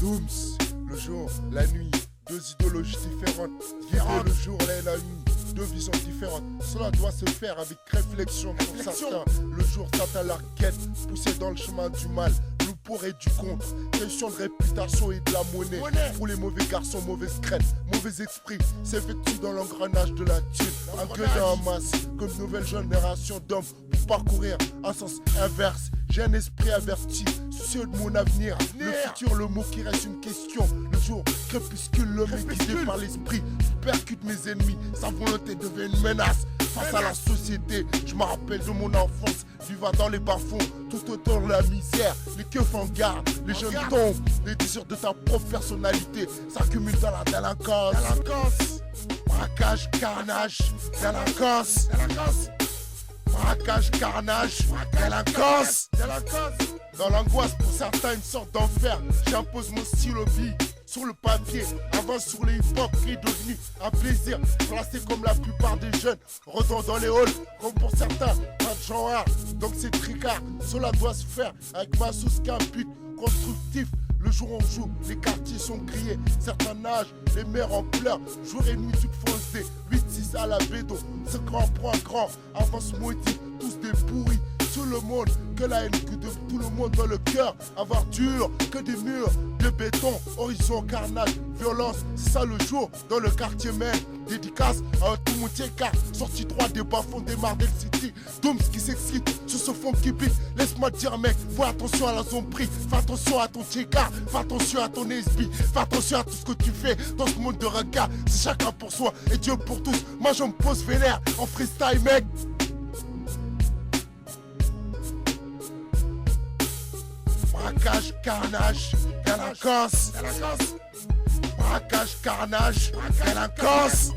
Dooms, le jour, la nuit, deux idéologies différentes. Vivre le jour et la nuit, deux visions différentes. Cela doit se faire avec réflexion pour certains. Le jour s'atteint la quête, poussé dans le chemin du mal. Nous pour et du contre, question de réputation et de la monnaie. Pour les mauvais garçons, mauvaise crête, mauvais esprit, s'effectue dans l'engrenage de la thune. Un gueule en masse, comme nouvelle génération d'hommes pour parcourir un sens inverse. J'ai un esprit averti, soucieux de mon avenir. Le futur, le mot qui reste une question. Le jour, crépuscule, l'homme est guidé par l'esprit. Percute mes ennemis, sa volonté devient une menace. Face à la société, je me rappelle de mon enfance, vivant dans les bas-fonds, tout autour de la misère. Les keufs en garde, les jeunes tombent, les désirs de ta propre personnalité s'accumulent dans la délinquance. Braquage, carnage, délinquance. Braquage, carnage, délinquance. Dans l'angoisse pour certains une sorte d'enfer, j'impose mon stylo vie sur le papier, avance sur les hip-hop qui est devenu un plaisir. Placé comme la plupart des jeunes, retourne dans les halls, comme pour certains, pas de genre. Donc c'est tricard, cela doit se faire avec ma sauce qu'un but constructif. Le jour on joue, les quartiers sont grillés, certains nagent, les mères en pleurs, jour et nuit toutes foncées, 8-6 à la bédo, ce grand prend grand, avance maudit, tous des pourris. Tout le monde, que la haine que de tout le monde dans le cœur. Avoir dur, que des murs de béton. Horizon, carnage, violence, c'est ça le jour dans le quartier même. Dédicace à tout mon car sorti droit des bas-fonds des Mardel City. Dooms qui s'excite sur ce fond qui pique. Laisse-moi te dire mec, fais attention à la zombie. Fais attention à ton car, fais attention à ton SB. Fais attention à tout ce que tu fais dans ce monde de regard. C'est chacun pour soi et Dieu pour tous. Moi je me pose vénère en freestyle mec. Braquage, carnage, délinquance. Braquage, carnage, délinquance.